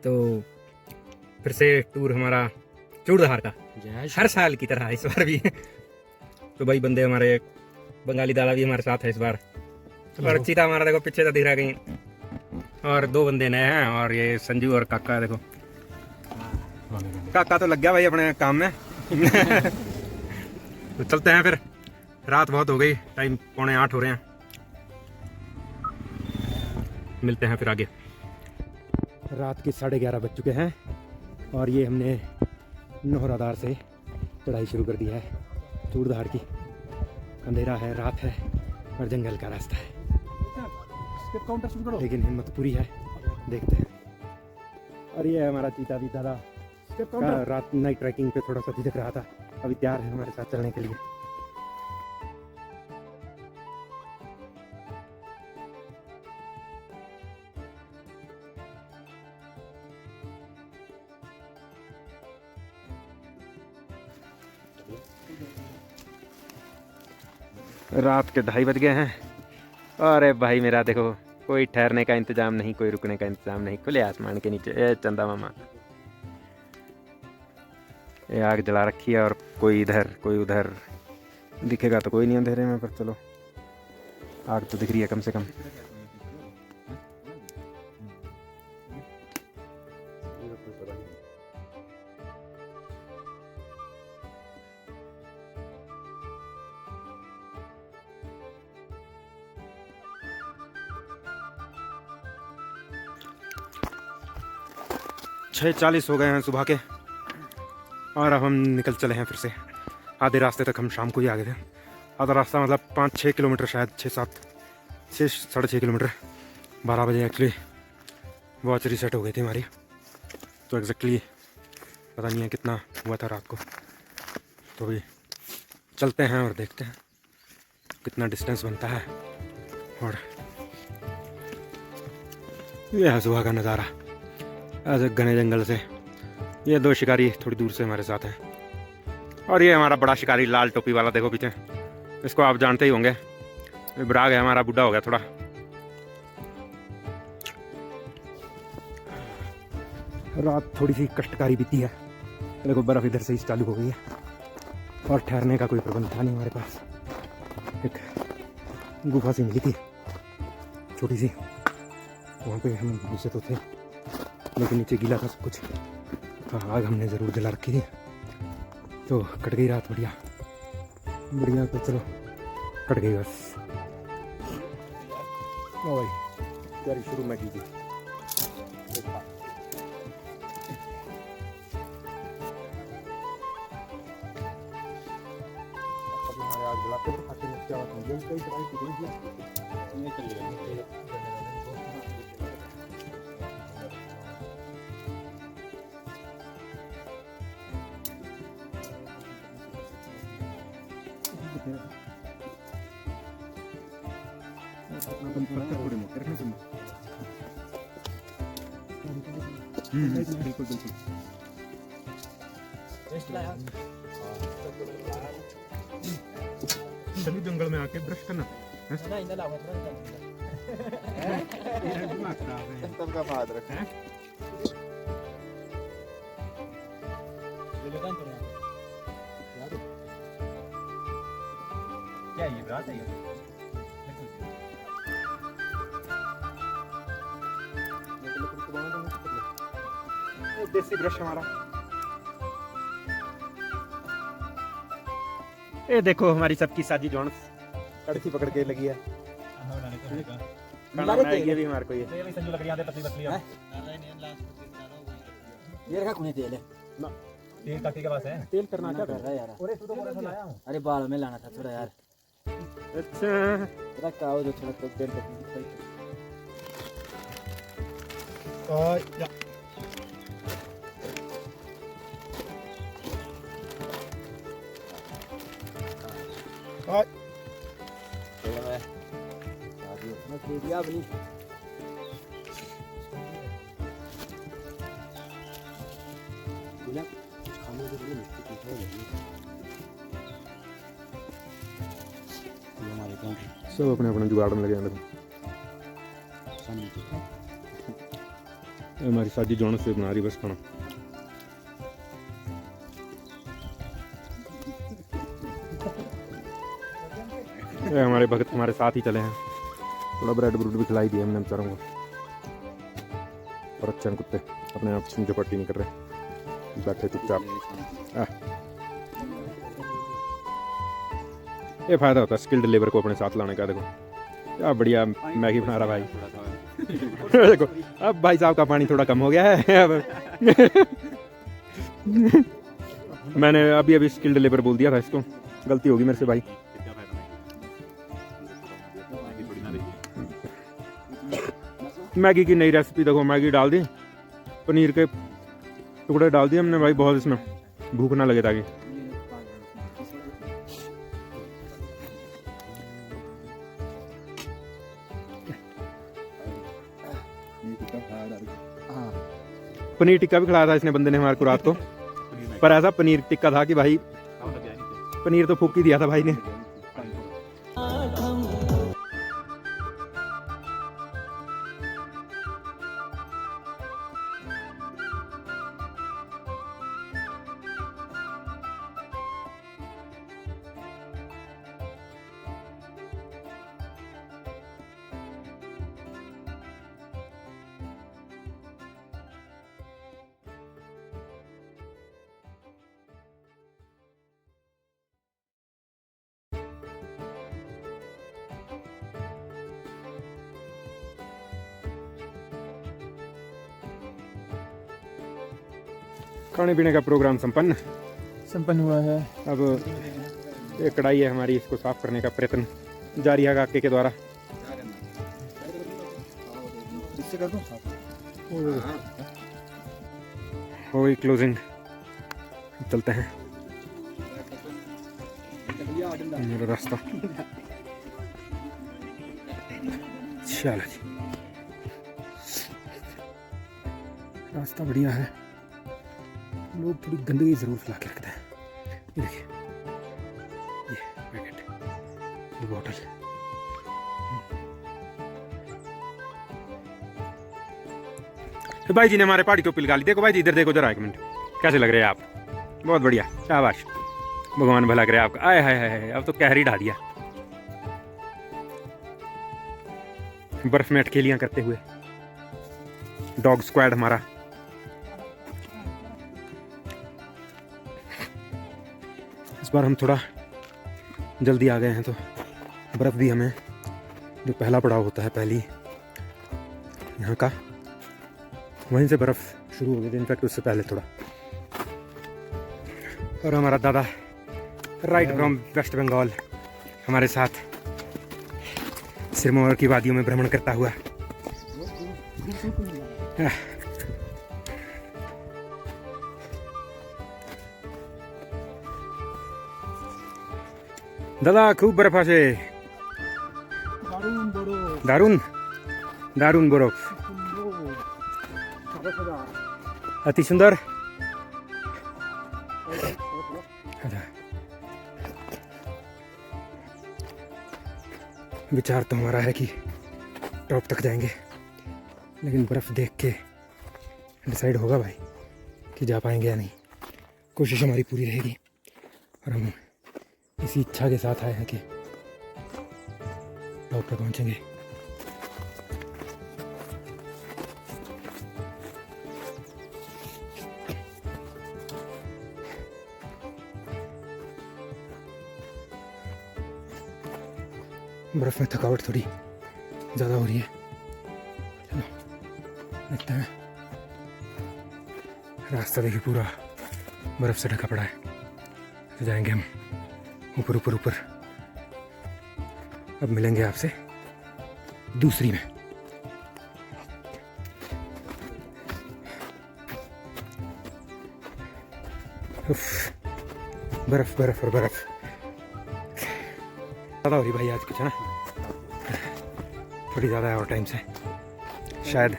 तो फिर से टूर हमारा चूड़धार का हर साल की तरह इस बार भी। तो भाई बंदे हमारे बंगाली दादा भी हमारे साथ है इस बार। और चीता हमारा देखो पीछे तो दिख रहा कहीं। और दो बंदे नए हैं और ये संजू और काका देखो। काका तो लग गया भाई अपने काम में। तो चलते हैं फिर, रात बहुत हो गई, टाइम 7:45 हो रहे हैं। मिलते हैं फिर आगे। रात के 11:30 बज चुके हैं और ये हमने नौहरादार से चढ़ाई शुरू कर दी है चूड़धार की। अंधेरा है, रात है और जंगल का रास्ता है, लेकिन हिम्मत पूरी है, देखते हैं। और ये है हमारा चीता भी दादा का रात नाइट ट्रैकिंग पे थोड़ा सा झिझक रहा था, अभी तैयार है हमारे साथ चलने के लिए। रात के 2:30 बज गए हैं। अरे भाई मेरा देखो, कोई ठहरने का इंतजाम नहीं, कोई रुकने का इंतजाम नहीं, खुले आसमान के नीचे। ए चंदा मामा, ये आग जला रखी है और कोई इधर कोई उधर, दिखेगा तो कोई नहीं अंधेरे में, पर चलो आग तो दिख रही है कम से कम। छः 40 हो गए हैं सुबह के और अब हम निकल चले हैं फिर से। आधे रास्ते तक हम शाम को ही आ गए थे। आधा रास्ता मतलब 5-6 किलोमीटर, शायद 6-7-6-6.5 किलोमीटर। 12 बजे एक्चुअली वॉच रीसेट हो गई थी हमारी, तो एग्जैक्टली पता नहीं है कितना हुआ था रात को। तो अभी चलते हैं और देखते हैं कितना डिस्टेंस बनता है। और यह है सुबह का नज़ारा ऐसे घने जंगल से। ये दो शिकारी थोड़ी दूर से हमारे साथ हैं और ये हमारा बड़ा शिकारी लाल टोपी वाला देखो पीछे, इसको आप जानते ही होंगे। ब्राग है हमारा, बुढ़ा हो गया थोड़ा। रात थोड़ी सी कष्टकारी बीती है, देखो बर्फ़ इधर से ही चालू हो गई है और ठहरने का कोई प्रबंध था नहीं हमारे पास। एक गुफा सी मिली थी छोटी सी, वहाँ पे हम घुसे तो थे, लेकिन नीचे गीला था सब कुछ। आग हमने ज़रूर जला रखी थी, तो कट गई रात। बढ़िया बढ़िया, तो चलो कट गई बस। ओ भाई तैयारी शुरू मैं की थी। आग जलाते तो खाते हैं, क्या बिल्कुल बिल्कुल। चलिए जंगल में आके ब्रश करना सबका बात रखें। क्या ये बात है? देसी ब्रश हमारा। ये देखो हमारी सबकी साजी जोन कड़छी पकड़ के लगी है। खाना बनाएगी भी हमारे को। ये संजू लकड़ियां दे, पतली पतली है। ये रखा कौन तेल है ना? तेल काकी के पास है। तेल करना क्या कर रहा है यार? और इसको तो बोला था लाया हूं। अरे बाल में लाना था थोड़ा यार। अच्छा रखा हो जो थोड़ा तेल का। या अपनी सब अपने अपने जुगाड़ में लगे हैं। हमारी साजी जोनों से बना रही बस खाना। ये हमारे भगत हमारे साथ ही चले हैं, थोड़ा ब्रेड ब्रूड भी खिलाई दिया हमने बेचारों को। और अच्छे कुत्ते अपने आप छीन झपट्टी नहीं कर रहे, बैठे चुपचाप। ये फायदा होता है स्किल्ड लेबर को अपने साथ लाने का। देखो क्या बढ़िया मैगी बना रहा भाई। देखो अब भाई साहब का पानी थोड़ा कम हो गया है अब। मैंने अभी अभी स्किल्ड लेबर बोल दिया था इसको, गलती होगी मेरे से भाई। मैगी की नई रेसिपी देखो, मैगी डाल दी, पनीर के टुकड़े डाल दिए हमने भाई, बहुत इसमें भूख ना लगे ताकि। पनीर टिक्का भी खिलाया था इसने बंदे ने हमारे को रात को, पर ऐसा पनीर टिक्का था कि भाई पनीर तो फूक ही दिया था भाई ने। खाने पीने का प्रोग्राम संपन्न हुआ है। अब एक कढ़ाई है हमारी, इसको साफ करने का प्रयत्न जारी है काके के द्वारा। हो गई क्लोजिंग, चलते हैं मेरा रास्ता। चलो जी, रास्ता बढ़िया है, लोग थोड़ी गंदगी जरूर फैला के रखते हैं। ये देखिए, ये पैकेट, ये बोतल, तो भाई जी ने हमारे पहाड़ी टोपी लगा ली। देखो भाई जी, इधर देखो जरा एक मिनट, कैसे लग रहे हैं आप? बहुत बढ़िया, शाबाश, भगवान भला करे आपका। आए हाय हाय, अब तो कहर ही ढा दिया बर्फ में अटकेलियां करते हुए। डॉग स्क्वाड हमारा। इस बार हम थोड़ा जल्दी आ गए हैं, तो बर्फ़ भी हमें, जो पहला पड़ाव होता है पहली यहाँ का, वहीं से बर्फ़ शुरू हो गई थी, इनफैक्ट उससे पहले थोड़ा। और हमारा दादा राइट फ्रॉम वेस्ट बंगाल हमारे साथ सिरमौर की वादियों में भ्रमण करता हुआ। दादा खूब बर्फ আছে, दारुण दारुण बर्फ, अति सुंदर। विचार तो हमारा है कि टॉप तक जाएंगे, लेकिन बर्फ देख के डिसाइड होगा भाई कि जा पाएंगे या नहीं। कोशिश हमारी पूरी रहेगी और हम इसी इच्छा के साथ आए हैं कि टॉप तक पहुंचेंगे। बर्फ में थकावट थोड़ी ज़्यादा हो रही है, चलो देखते हैं। रास्ता देखिए पूरा बर्फ से ढका पड़ा है, तो जाएंगे हम ऊपर ऊपर ऊपर। अब मिलेंगे आपसे दूसरी में। बर्फ बर्फ और बर्फ ज़्यादा हो रही भाई आज, कुछ है ना, थोड़ी ज़्यादा है और टाइम से। शायद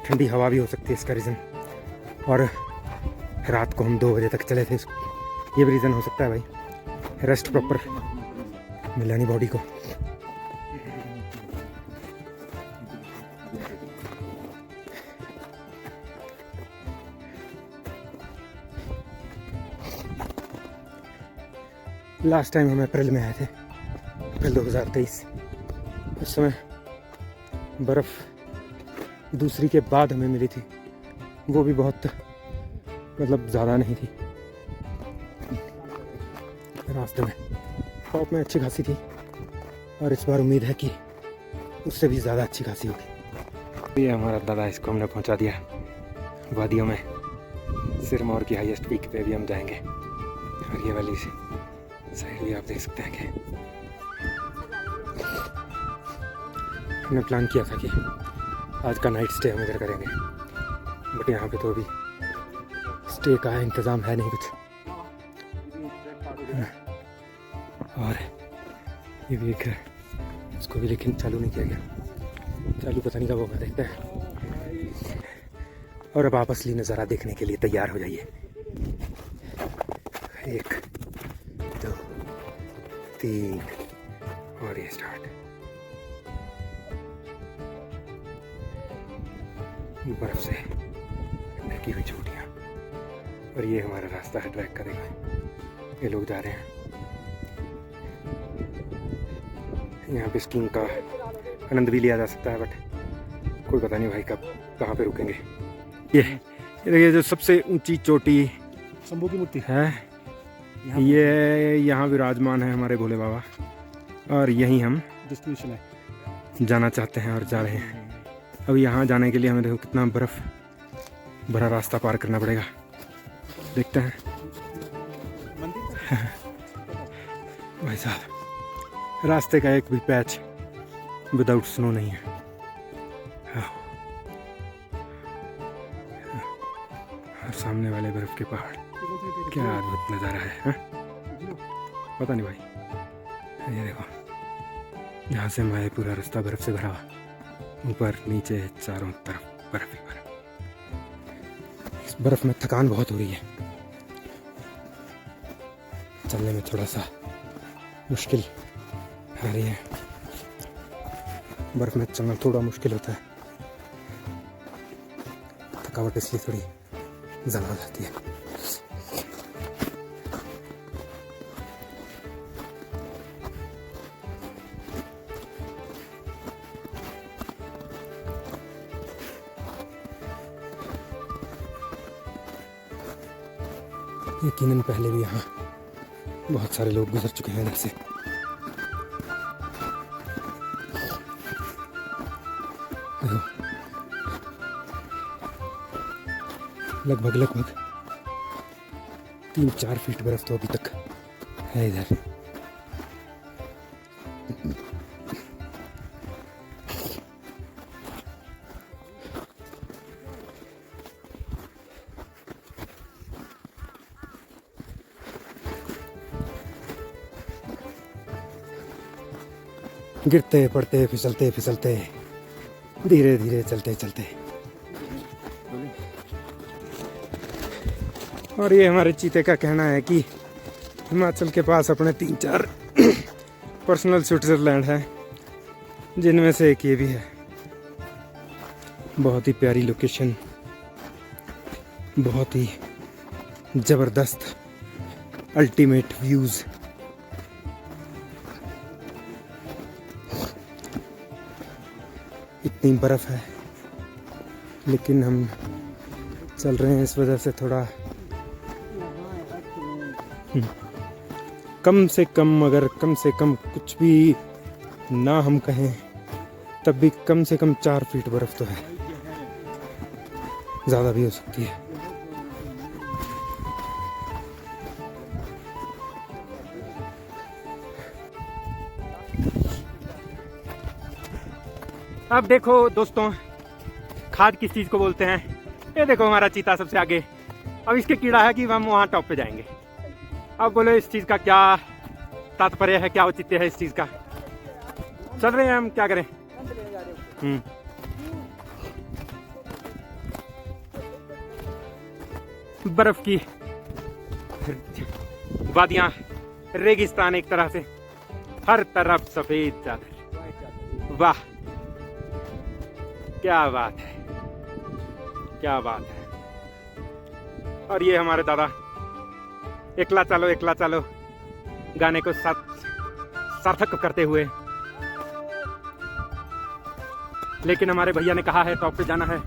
ठंडी हवा भी हो सकती है इसका रीज़न, और रात को हम 2 बजे तक चले थे, ये भी रीज़न हो सकता है भाई। रेस्ट प्रॉपर मिला नहीं बॉडी को। लास्ट टाइम हम अप्रैल में आए थे, अप्रैल 2023। उस समय बर्फ़ दूसरी के बाद हमें मिली थी, वो भी बहुत मतलब ज़्यादा नहीं थी। रास्ते में टॉप में अच्छी खासी थी, और इस बार उम्मीद है कि उससे भी ज़्यादा अच्छी खासी होगी। ये हमारा दादा, इसको हमने पहुंचा दिया वादियों में। सिरमौर की हाईएस्ट पीक पे भी हम जाएंगे, और ये वाली साइड भी आप देख सकते हैं कि हमने प्लान किया था कि आज का नाइट स्टे हम इधर करेंगे, बट यहाँ पे तो अभी स्टे का इंतज़ाम है नहीं कुछ। और ये भी एक है, उसको भी लेकिन चालू नहीं किया गया, चालू पता नहीं कब होगा, देखते हैं। और अब आप असली नज़ारा देखने के लिए तैयार हो जाइए। 1 2 3 और ये स्टार्ट। बर्फ से ढकी हुई चोटियाँ, और ये हमारा रास्ता है ट्रैक का। देखो ये लोग जा रहे हैं, यहाँ पे स्कीइंग का आनंद भी लिया जा सकता है, बट कोई पता नहीं भाई कब कहाँ पे रुकेंगे। ये देखिए जो सबसे ऊंची चोटी शंभू की मूर्ति है, ये यहाँ विराजमान है हमारे भोले बाबा, और यहीं हम डिस्टिनेशन है, जाना चाहते हैं और जा रहे हैं। अब यहाँ जाने के लिए हमें देखो कितना बर्फ़ भरा रास्ता पार करना पड़ेगा, देखते हैं। भाई साहब, रास्ते का एक भी पैच विदाउट स्नो नहीं है। और सामने वाले बर्फ के पहाड़, क्या अद्भुत नज़ारा है, हाँ? पता नहीं भाई, ये देखो यहाँ से हमारे पूरा रास्ता बर्फ से भरा हुआ, ऊपर नीचे चारों तरफ बर्फ ही बर्फ। इस बर्फ में थकान बहुत हो रही है, चलने में थोड़ा सा मुश्किल आ रही है। बर्फ में चलना थोड़ा मुश्किल होता है, थकावट इसलिए थोड़ी ज़्यादा हो जाती है। यकीनन पहले भी यहाँ बहुत सारे लोग गुजर चुके हैं इधर से। लगभग 3-4 फीट बर्फ तो अभी तक है इधर। गिरते पड़ते फिसलते फिसलते धीरे धीरे चलते चलते। और ये हमारे चीते का कहना है कि हिमाचल के पास अपने 3-4 पर्सनल स्विट्ज़रलैंड है, जिनमें से एक ये भी है। बहुत ही प्यारी लोकेशन, बहुत ही ज़बरदस्त अल्टीमेट व्यूज़। इतनी बर्फ़ है, लेकिन हम चल रहे हैं इस वजह से थोड़ा कम से कम, अगर कम से कम कुछ भी ना हम कहें तब भी कम से कम 4 फीट बर्फ़ तो है, ज़्यादा भी हो सकती है। अब देखो दोस्तों, खाद किस चीज़ को बोलते हैं। ये देखो हमारा चीता सबसे आगे। अब इसके कीड़ा है कि हम वहाँ टॉप पे जाएंगे। अब बोलो इस चीज़ का क्या तात्पर्य है, क्या औचित्य है इस चीज़ का। चल रहे हैं हम, क्या करें। बर्फ की वादियाँ, रेगिस्तान एक तरह से, हर तरफ सफेद चादर। वाह क्या बात है, क्या बात है। और ये हमारे दादा, एकला चलो एकला चलो, गाने को सार्थक करते हुए। लेकिन हमारे भैया ने कहा है टॉप पे जाना है,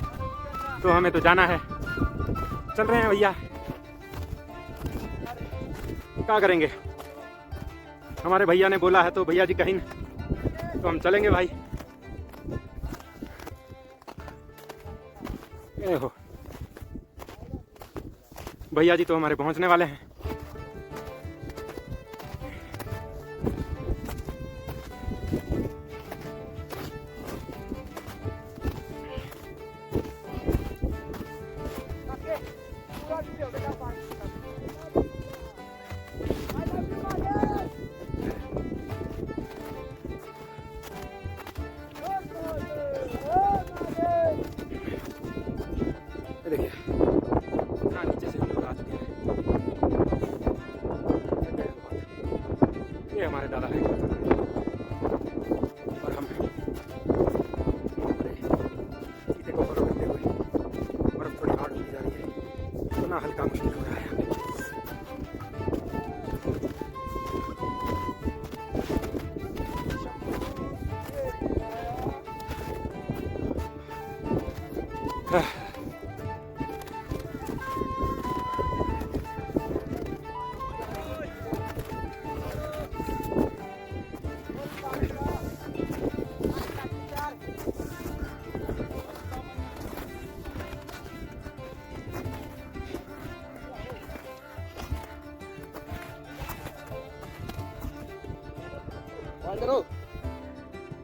तो हमें तो जाना है। चल रहे हैं भैया, क्या करेंगे। हमारे भैया ने बोला है तो भैया जी कहीं तो हम चलेंगे भाई। ए हो भैया जी तो हमारे पहुंचने वाले हैं। देखिए इतना नीचे से हम लोग आ चुके हैं। ये हमारे दादा है और हम सीधे को फॉलो करते हुए बर्फ थोड़ी हार्ड होती जा रही है, इतना हल्का मुश्किल हो रहा है।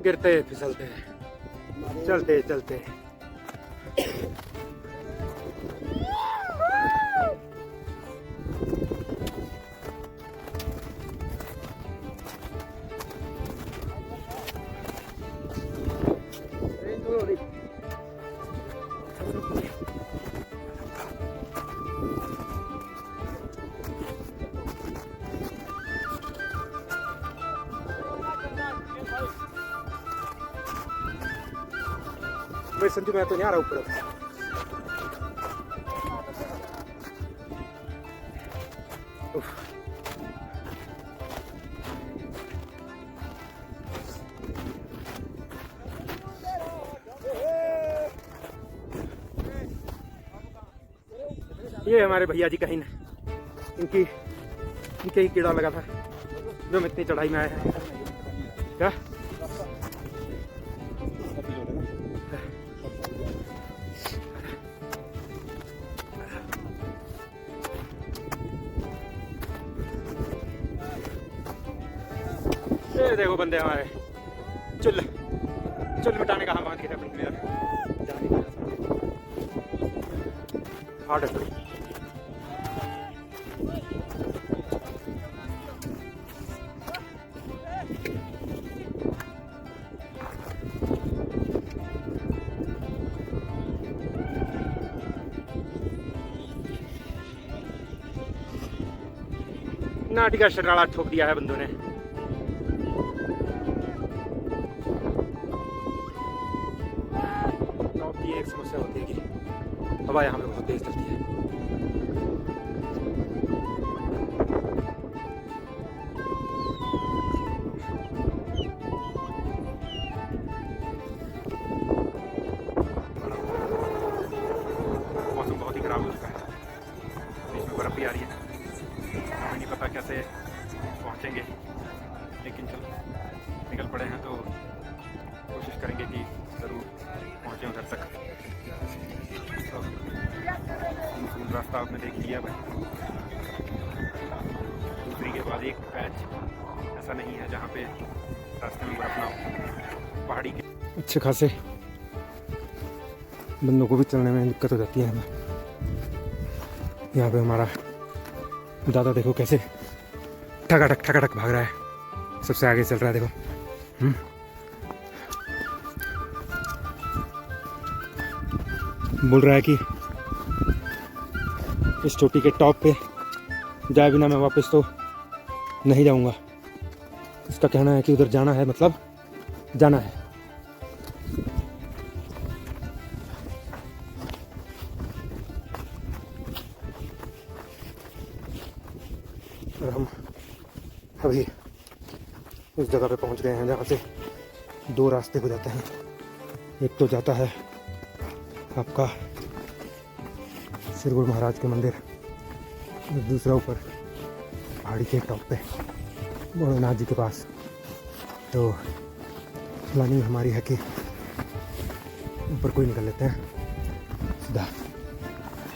गिरते फिसलते चलते चलते भाई संजू मैं तो नहीं आ रहा ऊपर। ये हमारे भैया जी कहीं इनके ही कीड़ा लगा था जो हम इतनी चढ़ाई में आए हैं। क्या ये देखो बंदे हमारे चुल मिटाने का हम बांध के थे अपनी यार। हार्ड है नाटी का शरारा ठोक दिया है बंदों ने। टॉप की एक समस्या होती है कि हवा यहाँ पे बहुत तेज चलती है। मौसम बहुत ही खराब हो चुका है, बीच में बर्फ भी आ रही है। हमें नहीं पता कैसे पहुँचेंगे, लेकिन चलो निकल पड़े हैं तो कोशिश करेंगे कि ज़रूर पहुँचें उधर तक। तो समुद्र रास्ता आपने देख लिया भाई, दूसरी के बाद एक पैच ऐसा नहीं है जहाँ पे रास्ते में बर्फ ना हो। पहाड़ी के अच्छे खासे बंदों को भी चलने में दिक्कत हो जाती है हमें। यहाँ पे हमारा दादा देखो कैसे ठकाठक भाग रहा है, सबसे आगे चल रहा है देखो। बोल रहा है कि इस चोटी के टॉप पे जाए बिना मैं वापस तो नहीं जाऊंगा। इसका कहना है कि उधर जाना है, मतलब जाना है। और हम अभी उस जगह पे पहुंच गए हैं जहाँ से दो रास्ते हो जाते हैं। एक तो जाता है आपका श्री गुरु महाराज के मंदिर और दूसरा ऊपर पहाड़ी के टॉप पे भोलेनाथ जी के पास। तो प्लानिंग हमारी है कि ऊपर कोई निकल लेते हैं सीधा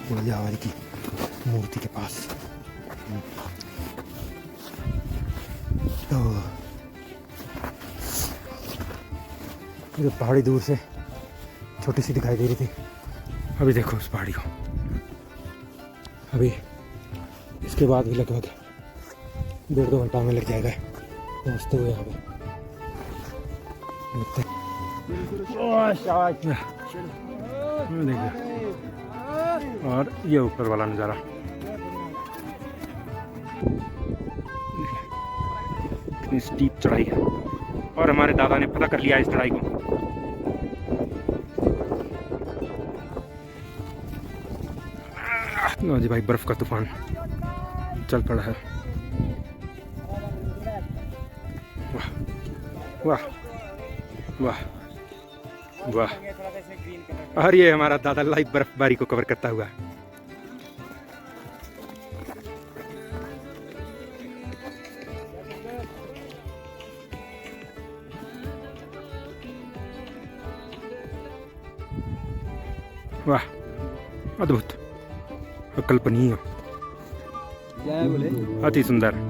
बुढ़िया वाली की मूर्ति के पास। तो ये पहाड़ी दूर से छोटी सी दिखाई दे रही थी, अभी देखो उस पहाड़ी को। अभी इसके बाद भी लगभग 1.5-2 घंटा हमें लग जाएगा पहुँचते हुए यहाँ पे। देखिए, और ये ऊपर वाला नज़ारा, कितनी स्टीप चढ़ाई है। और हमारे दादा ने पता कर लिया इस चढ़ाई को। जी भाई, बर्फ का तूफान चल पड़ा है। वाह वाह वाह वाह। और ये हमारा दादा लाइव बर्फबारी को कवर करता हुआ। वाह, अद्भुत, अकल्पनीय, अति सुंदर।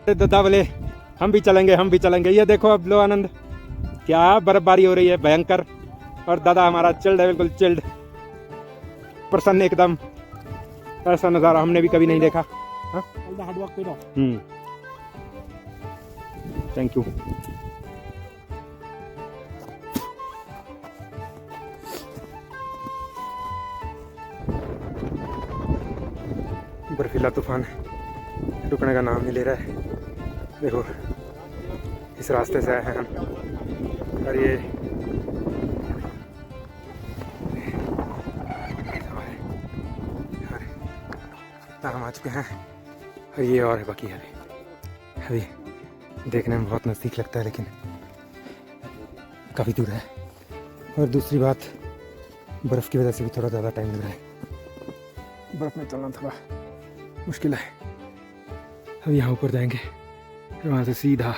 दादा बोले हम भी चलेंगे, हम भी चलेंगे। ये देखो अब लो आनंद, क्या बर्फबारी हो रही है भयंकर। और दादा हमारा चिल्ड है, बिल्कुल चिल्ड, प्रसन्न एकदम। ऐसा नज़ारा हमने भी कभी नहीं देखा। Thank you. बर्फीला तूफान रुकने का नाम नहीं ले रहा है। देखो, इस रास्ते से आए हैं हम, और ये हम आ चुके हैं। और ये और है बाकी है। अभी देखने में बहुत नज़दीक लगता है, लेकिन काफ़ी दूर है। और दूसरी बात, बर्फ़ की वजह से भी थोड़ा ज़्यादा टाइम लग रहा है। बर्फ़ में चलना थोड़ा मुश्किल है। अब यहाँ ऊपर जाएंगे, फिर वहाँ से सीधा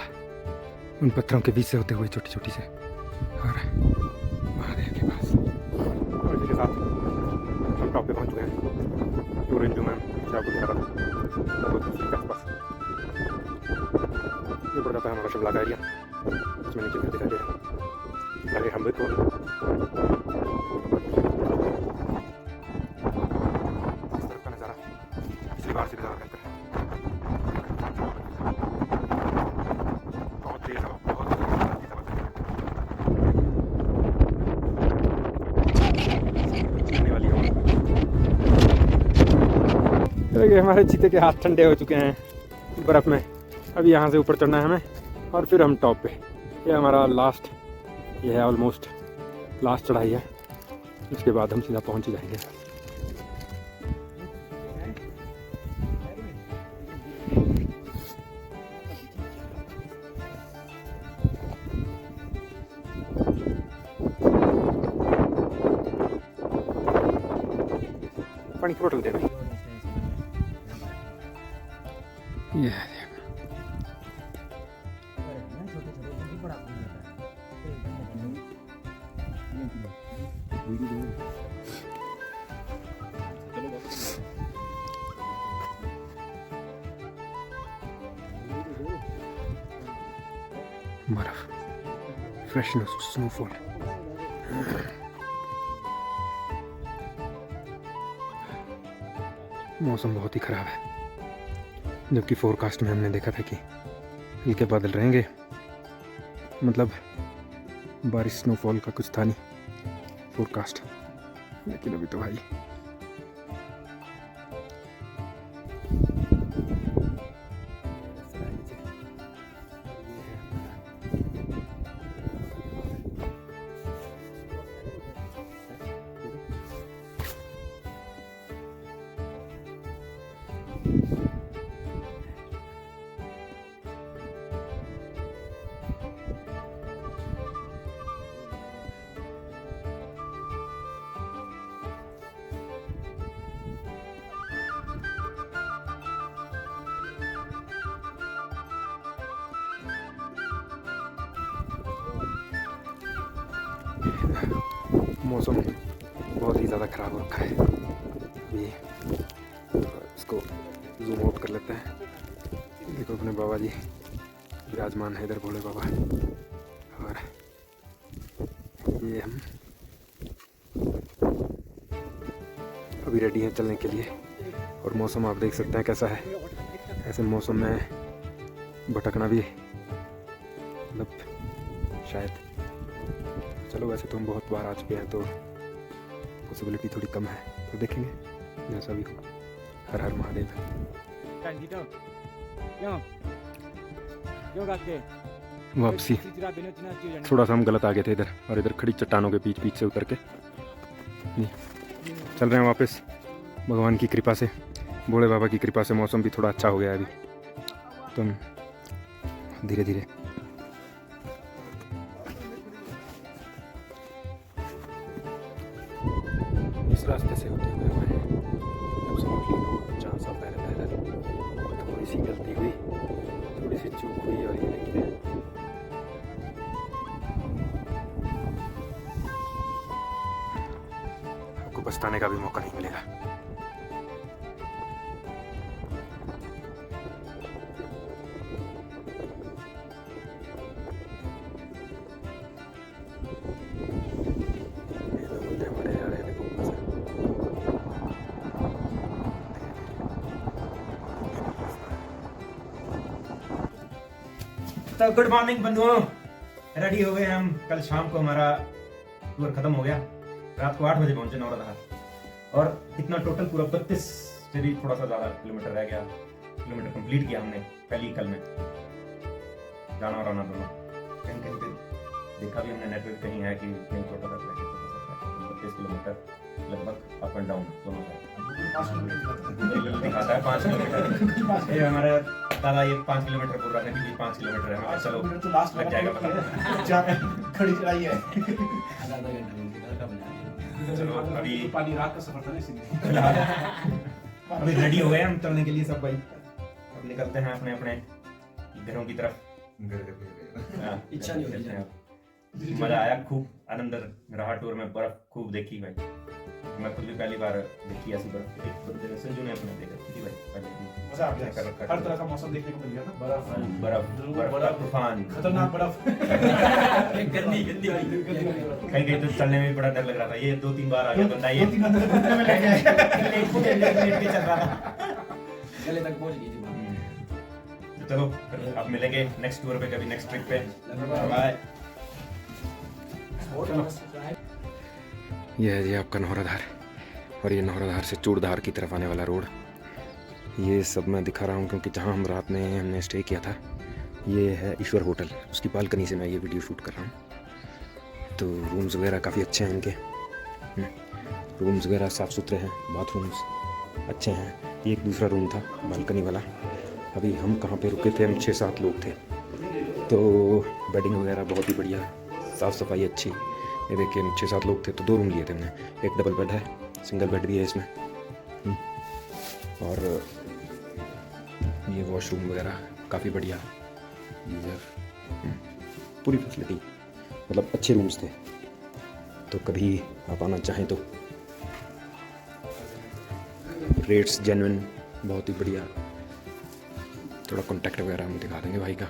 उन पत्थरों के बीच से होते हुए छोटी छोटी से और महादेव के पास। और इसी के साथ हम टॉप पे पहुँच गए हैं। टूर इंजू मैम शाहपुर के आसपास। ये पड़ जाता है हमारा शिमला का एरिया, इसमें नीचे घर दिखाई दे रहा है। अरे हम भी तो इस तरफ का नज़ारा पिछली बार से भी ज़्यादा बेहतर है। ये हमारे चीते के हाथ ठंडे हो चुके हैं बर्फ़ में। अभी यहाँ से ऊपर चढ़ना है हमें, और फिर हम टॉप पे। ये हमारा लास्ट, ये है ऑलमोस्ट लास्ट चढ़ाई है। उसके बाद हम सीधा पहुँच जाएंगे। पानी की बोतल देना। ये है बर्फ, फ्रेश स्नोफॉल। मौसम बहुत ही ख़राब है, जबकि फोरकास्ट में हमने देखा था कि हल्के बादल रहेंगे, मतलब बारिश स्नोफॉल का कुछ था नहीं फोरकास्ट, लेकिन अभी तो भाई मौसम बहुत ही ज़्यादा ख़राब हो रखा है। अभी इसको जूम आउट कर लेते हैं। देखो अपने बाबा जी विराजमान है इधर, भोले बाबा। और ये हम अभी रेडी हैं चलने के लिए। और मौसम आप देख सकते हैं कैसा है। ऐसे मौसम में भटकना भी मतलब शायद, चलो वैसे तो हम बहुत बार आ चुके हैं तो पॉसिबिलिटी थोड़ी कम है, तो देखेंगे जैसा भी हो। हर हर महादेव। वापसी थोड़ा सा हम गलत आ गए थे इधर, और इधर खड़ी चट्टानों के बीच से उतर के चल रहे हैं वापस। भगवान की कृपा से, भोले बाबा की कृपा से मौसम भी थोड़ा अच्छा हो गया है अभी, तो हम धीरे धीरे इस रास्ते से होते हुए हमें जहाँ सा पहले थोड़ी सी गलती हुई, थोड़ी सी चूक हुई, और ये देखिए आपको पछताने का भी मौका नहीं मिलेगा। तो गुड मॉर्निंग बंधुओं, रेडी हो गए हम। कल शाम को हमारा टूर खत्म हो गया, रात को 8 बजे पहुंचे नौरधार, और इतना टोटल पूरा 32 से भी थोड़ा सा ज़्यादा किलोमीटर रह गया। किलोमीटर कंप्लीट किया हमने पहली कल में, जाना और आना दोनों। कहीं कहीं पे देखा भी हमने नेटवर्क कहीं है कि कहीं छोटा सा 32 किलोमीटर लगभग अप एंड डाउन दोनों साइड दिखाता है 5 किलोमीटर। ये हमारे दादा ये 5 किलोमीटर बोल रहा था कि 5 किलोमीटर है। मैं चलो तो लास्ट लग जाएगा पता खड़ी चढ़ाई है। चलो अभी पानी रात का सफर था ना, इसलिए अभी रेडी हो गए हम चलने के लिए सब भाई। अब निकलते हैं अपने अपने घरों की तरफ। इच्छा नहीं होती है। मजा आया, खूब आनंद रहा टूर में। बर्फ खूब देखी भाई, मैं खुद भी पहली बार देखी ऐसी बर्फ। संजू ने अपने देखा थी भाई, मजा आ गया। हर तरह का मौसम देखने को मिल गया ना। बर्फ बर्फ तूफान, खतरनाक बर्फ, गंदी गंदी वाली। कहीं कहीं तो चलने में बड़ा डर लग रहा था। ये 2-3 बार आ गया बंदा, ये 2-3 बार चल रहा था, गले तक पहुंच गई थी। चलो अब मिलेंगे नेक्स्ट टूर पे, कभी नेक्स्ट ट्रिप पे। बाय। यह है जी आपका नौरधार, और ये नौरधार से चूड़धार की तरफ आने वाला रोड। ये सब मैं दिखा रहा हूँ क्योंकि जहाँ हम रात में हमने स्टे किया था ये है ईश्वर होटल, उसकी बालकनी से मैं ये वीडियो शूट कर रहा हूँ। तो रूम्स वगैरह काफ़ी अच्छे हैं इनके, रूम्स वगैरह साफ़ सुथरे हैं, बाथरूम्स अच्छे हैं। ये एक दूसरा रूम था बालकनी वाला। अभी हम कहाँ पे रुके थे, हम 6-7 लोग थे, तो बेडिंग वगैरह बहुत ही बढ़िया, साफ़ सफाई अच्छी। ये देखिए 6-7 लोग थे तो 2 रूम लिए थे हमने। एक डबल बेड है, सिंगल बेड भी है इसमें, और ये वॉशरूम वगैरह काफ़ी बढ़िया, गीज़र, पूरी फैसिलिटी, मतलब अच्छे रूम्स थे। तो कभी आप आना चाहें तो, रेट्स जेन्युइन, बहुत ही बढ़िया। थोड़ा कॉन्टैक्ट वगैरह हम दिखा देंगे भाई का।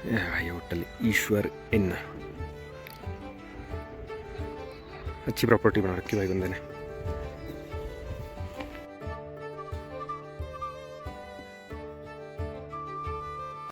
यह भाई होटल ईश्वर इन, अच्छी प्रॉपर्टी बना रखी भाई बंदे ने।